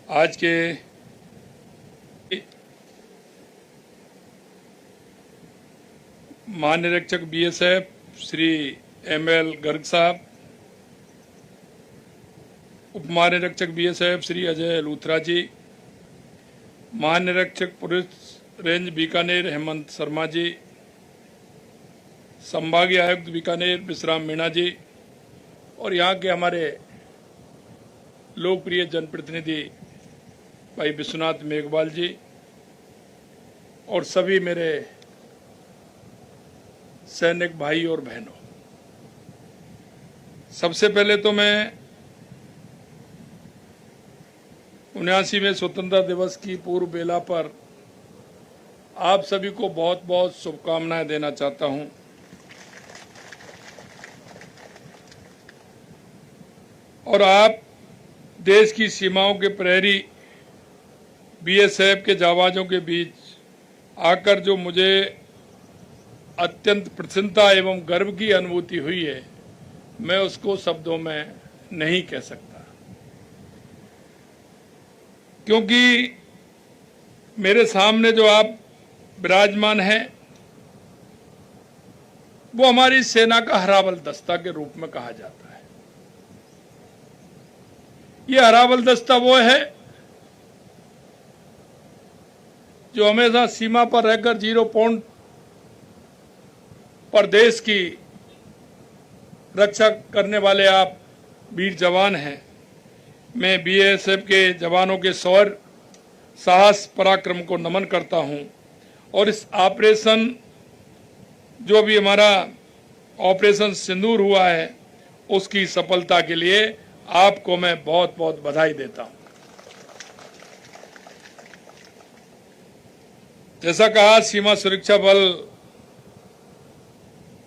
आज के महानिरीक्षक बीएसएफ श्री एमएल गर्ग साहब, उप महानिरीक्षक बीएसएफ श्री अजय लूथरा जी, महानिरीक्षक पुलिस रेंज बीकानेर हेमंत शर्मा जी, संभागीय आयुक्त बीकानेर विश्राम मीणा जी और यहाँ के हमारे लोकप्रिय जनप्रतिनिधि भाई विश्वनाथ मेघवाल जी और सभी मेरे सैनिक भाई और बहनों, सबसे पहले तो मैं 79वें स्वतंत्रता दिवस की पूर्व बेला पर आप सभी को बहुत बहुत शुभकामनाएं देना चाहता हूं। और आप देश की सीमाओं के प्रहरी बीएसएफ के जाबाजों के बीच आकर जो मुझे अत्यंत प्रसन्नता एवं गर्व की अनुभूति हुई है, मैं उसको शब्दों में नहीं कह सकता, क्योंकि मेरे सामने जो आप विराजमान हैं वो हमारी सेना का हरावल दस्ता के रूप में कहा जाता है। ये हरावल दस्ता वो है जो हमेशा सीमा पर रहकर जीरो पॉइंट पर देश की रक्षा करने वाले आप वीर जवान हैं। मैं बीएसएफ के जवानों के शौर्य, साहस, पराक्रम को नमन करता हूं और इस ऑपरेशन जो अभी हमारा ऑपरेशन सिंदूर हुआ है उसकी सफलता के लिए आपको मैं बहुत बहुत बधाई देता हूं। जैसा कहा, सीमा सुरक्षा बल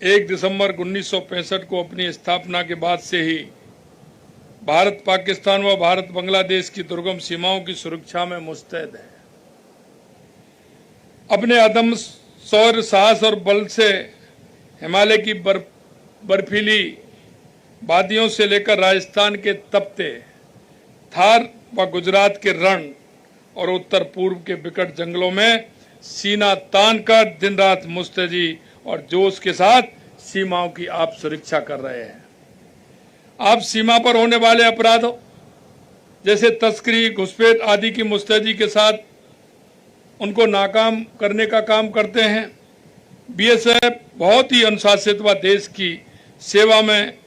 1 दिसंबर 1965 को अपनी स्थापना के बाद से ही भारत पाकिस्तान व भारत बांग्लादेश की दुर्गम सीमाओं की सुरक्षा में मुस्तैद है। अपने अदम्य शौर्य, साहस और बल से हिमालय की बर्फीली वादियों से लेकर राजस्थान के तपते थार व गुजरात के रण और उत्तर पूर्व के विकट जंगलों में सीना तान कर दिन रात मुस्तैदी और जोश के साथ सीमाओं की आप सुरक्षा कर रहे हैं। आप सीमा पर होने वाले अपराधों जैसे तस्करी, घुसपैठ आदि की मुस्तैदी के साथ उनको नाकाम करने का काम करते हैं। बीएसएफ बहुत ही अनुशासित व देश की सेवा में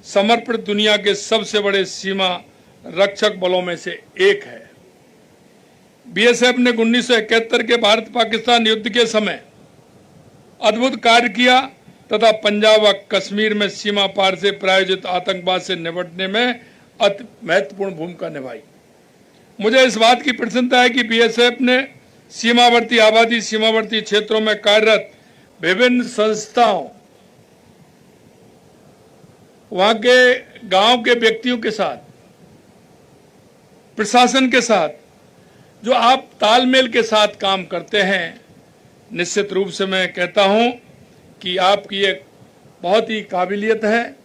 समर्पित दुनिया के सबसे बड़े सीमा रक्षक बलों में से एक है। बीएसएफ ने 1971 के भारत पाकिस्तान युद्ध के समय अद्भुत कार्य किया तथा पंजाब व कश्मीर में सीमा पार से प्रायोजित आतंकवाद से निपटने में अति महत्वपूर्ण भूमिका निभाई। मुझे इस बात की प्रसन्नता है कि बीएसएफ ने सीमावर्ती आबादी, सीमावर्ती क्षेत्रों में कार्यरत विभिन्न संस्थाओं, वहां के गांव के व्यक्तियों के साथ, प्रशासन के साथ जो आप तालमेल के साथ काम करते हैं, निश्चित रूप से मैं कहता हूं कि आपकी एक बहुत ही काबिलियत है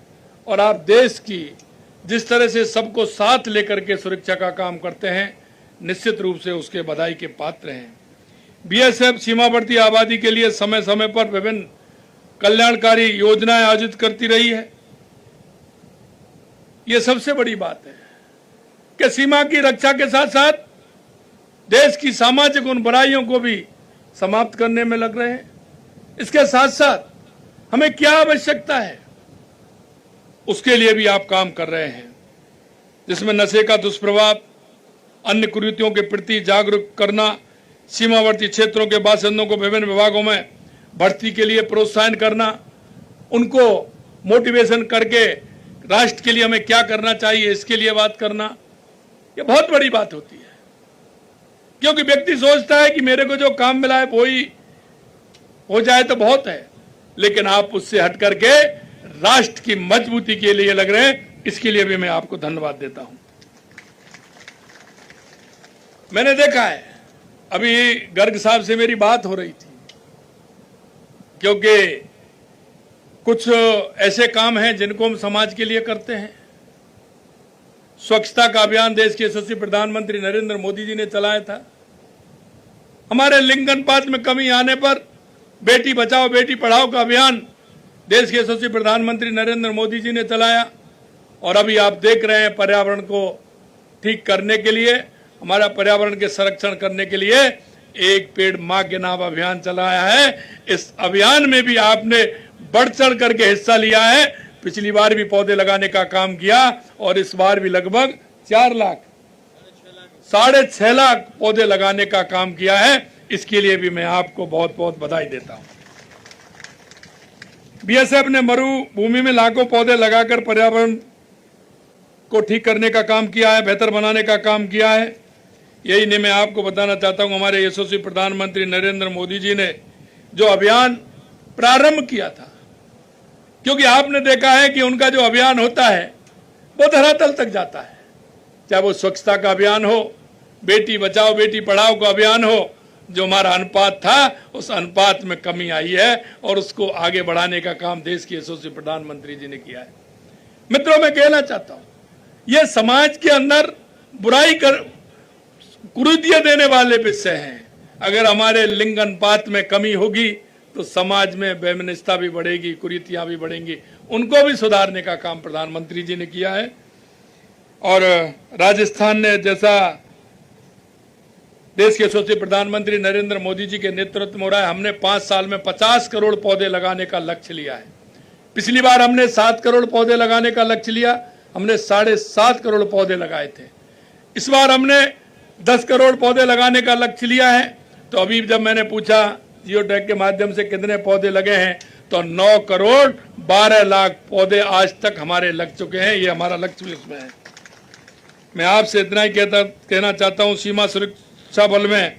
और आप देश की जिस तरह से सबको साथ लेकर के सुरक्षा का काम करते हैं, निश्चित रूप से उसके बधाई के पात्र हैं। बीएसएफ सीमावर्ती आबादी के लिए समय समय पर विभिन्न कल्याणकारी योजनाएं आयोजित करती रही है। ये सबसे बड़ी बात है कि सीमा की रक्षा के साथ साथ देश की सामाजिक उन बुराइयों को भी समाप्त करने में लग रहे हैं। इसके साथ साथ हमें क्या आवश्यकता है उसके लिए भी आप काम कर रहे हैं, जिसमें नशे का दुष्प्रभाव, अन्य कुरीतियों के प्रति जागरूक करना, सीमावर्ती क्षेत्रों के बासिंदों को विभिन्न विभागों में भर्ती के लिए प्रोत्साहन करना, उनको मोटिवेशन करके राष्ट्र के लिए हमें क्या करना चाहिए इसके लिए बात करना, ये बहुत बड़ी बात होती है। क्योंकि व्यक्ति सोचता है कि मेरे को जो काम मिला है वो ही हो जाए तो बहुत है, लेकिन आप उससे हट करके राष्ट्र की मजबूती के लिए लग रहे हैं। इसके लिए भी मैं आपको धन्यवाद देता हूं। मैंने देखा है, अभी गर्ग साहब से मेरी बात हो रही थी, क्योंकि कुछ ऐसे काम हैं जिनको हम समाज के लिए करते हैं, स्वच्छता का अभियान देश के यशस्वी प्रधानमंत्री नरेंद्र मोदी जी ने चलाया था। हमारे लिंग अनुपात में कमी आने पर बेटी बचाओ बेटी पढ़ाओ का अभियान देश के यशस्वी प्रधानमंत्री नरेंद्र मोदी जी ने चलाया। और अभी आप देख रहे हैं पर्यावरण को ठीक करने के लिए, हमारा पर्यावरण के संरक्षण करने के लिए एक पेड़ मां के नाम अभियान चलाया है। इस अभियान में भी आपने बढ़ चढ़ करके हिस्सा लिया है। पिछली बार भी पौधे लगाने का काम किया और इस बार भी लगभग 4 लाख 6.5 लाख पौधे लगाने का काम किया है। इसके लिए भी मैं आपको बहुत बहुत बधाई देता हूं। बीएसएफ ने मरुभूमि में लाखों पौधे लगाकर पर्यावरण को ठीक करने का काम किया है, बेहतर बनाने का काम किया है। यही नहीं, मैं आपको बताना चाहता हूं, हमारे यशस्वी प्रधानमंत्री नरेंद्र मोदी जी ने जो अभियान प्रारंभ किया था, क्योंकि आपने देखा है कि उनका जो अभियान होता है वो धरातल तक जाता है। चाहे वो स्वच्छता का अभियान हो, बेटी बचाओ बेटी पढ़ाओ का अभियान हो, जो हमारा अनुपात था उस अनुपात में कमी आई है और उसको आगे बढ़ाने का काम देश के यशस्वी प्रधानमंत्री जी ने किया है। मित्रों, मैं कहना चाहता हूं, यह समाज के अंदर बुराई कर कुरीतियां देने वाले विषय हैं। अगर हमारे लिंग अनुपात में कमी होगी तो समाज में वैमनस्यता भी बढ़ेगी, कुरीतियां भी बढ़ेंगी। उनको भी सुधारने का काम प्रधानमंत्री जी ने किया है। और राजस्थान ने, जैसा देश के यशस्वी प्रधानमंत्री नरेंद्र मोदी जी के नेतृत्व में हो रहा है, हमने 5 साल में 50 करोड़ पौधे लगाने का लक्ष्य लिया है। पिछली बार हमने 7 करोड़ पौधे लगाने का लक्ष्य लिया, हमने 7.5 करोड़ पौधे लगाए थे। इस बार हमने 10 करोड़ पौधे लगाने का लक्ष्य लिया है। तो अभी जब मैंने पूछा जियो टैग के माध्यम से कितने पौधे लगे हैं, तो 9 करोड़ 12 लाख पौधे आज तक हमारे लग चुके हैं। ये हमारा लक्ष्य भी उसमें है। मैं आपसे इतना ही कहना चाहता हूं, सीमा सुरक्षा बल में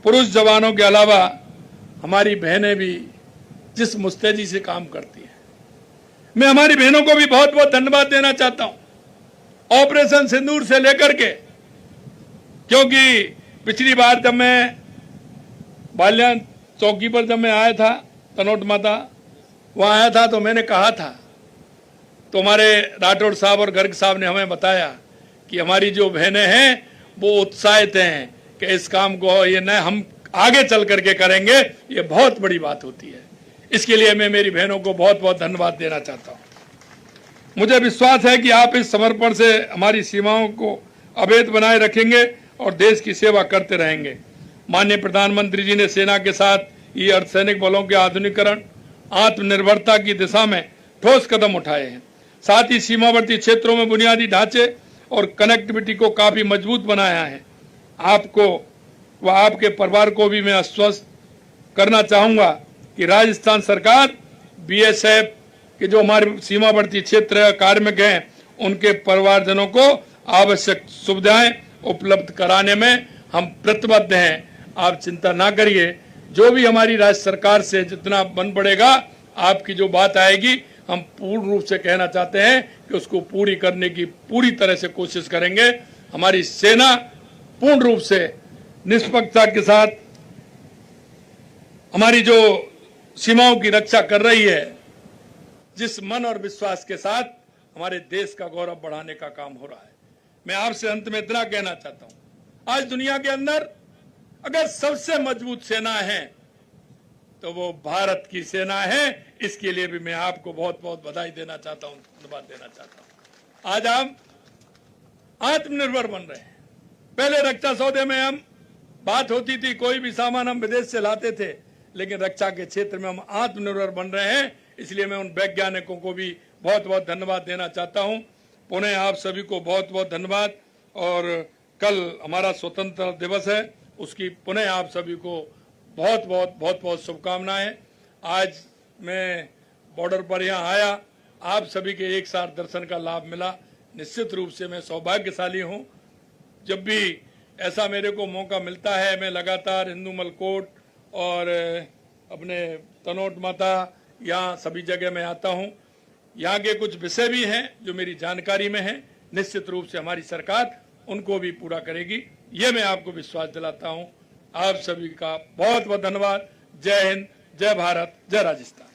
पुरुष जवानों के अलावा हमारी बहनें भी जिस मुस्तैदी से काम करती हैं, मैं हमारी बहनों को भी बहुत बहुत धन्यवाद देना चाहता हूं। ऑपरेशन सिंदूर से लेकर के, क्योंकि पिछली बार जब मैं बाल्यान चौकी पर जब मैं आया था, तनोट माता वहां आया था, तो मैंने कहा था, तो हमारे राठौड़ साहब और गर्ग साहब ने हमें बताया कि हमारी जो बहनें हैं वो उत्साहित हैं कि इस काम को ये न हम आगे चल करके करेंगे। ये बहुत बड़ी बात होती है। इसके लिए मैं मेरी बहनों को बहुत बहुत धन्यवाद देना चाहता हूं। मुझे विश्वास है कि आप इस समर्पण से हमारी सीमाओं को अभेद बनाए रखेंगे और देश की सेवा करते रहेंगे। माननीय प्रधानमंत्री जी ने सेना के साथ ये अर्धसैनिक बलों के आधुनिकीकरण, आत्मनिर्भरता की दिशा में ठोस कदम उठाए हैं। साथ ही सीमावर्ती क्षेत्रों में बुनियादी ढांचे और कनेक्टिविटी को काफी मजबूत बनाया है। आपको व आपके परिवार को भी मैं आश्वस्त करना चाहूंगा कि राजस्थान सरकार बीएसएफ के जो हमारे सीमावर्ती क्षेत्र कार्मिक हैं, उनके परिवारजनों को आवश्यक सुविधाएं उपलब्ध कराने में हम प्रतिबद्ध हैं। आप चिंता ना करिए, जो भी हमारी राज्य सरकार से जितना बन पड़ेगा, आपकी जो बात आएगी, हम पूर्ण रूप से कहना चाहते हैं कि उसको पूरी करने की पूरी तरह से कोशिश करेंगे। हमारी सेना पूर्ण रूप से निष्पक्षता के साथ हमारी जो सीमाओं की रक्षा कर रही है, जिस मन और विश्वास के साथ हमारे देश का गौरव बढ़ाने का काम हो रहा है। मैं आपसे अंत में इतना कहना चाहता हूं, आज दुनिया के अंदर अगर सबसे मजबूत सेना है तो वो भारत की सेना है। इसके लिए भी मैं आपको बहुत बहुत बधाई देना चाहता हूं, धन्यवाद देना चाहता हूं। आज हम आत्मनिर्भर बन रहे हैं। पहले रक्षा सौदे में हम बात होती थी, कोई भी सामान हम विदेश से लाते थे, लेकिन रक्षा के क्षेत्र में हम आत्मनिर्भर बन रहे हैं। इसलिए मैं उन वैज्ञानिकों को भी बहुत बहुत धन्यवाद देना चाहता हूं। पुनः आप सभी को बहुत बहुत धन्यवाद। और कल हमारा स्वतंत्रता दिवस है, उसकी पुनः आप सभी को बहुत बहुत शुभकामनाएं। आज मैं बॉर्डर पर यहाँ आया, आप सभी के एक साथ दर्शन का लाभ मिला। निश्चित रूप से मैं सौभाग्यशाली हूँ। जब भी ऐसा मेरे को मौका मिलता है, मैं लगातार हिंदूमल कोट और अपने तनोट माता यहाँ सभी जगह मैं आता हूँ। यहाँ के कुछ विषय भी हैं जो मेरी जानकारी में हैं। निश्चित रूप से हमारी सरकार उनको भी पूरा करेगी, ये मैं आपको विश्वास दिलाता हूँ। आप सभी का बहुत बहुत धन्यवाद। जय हिंद, जय भारत, जय राजस्थान।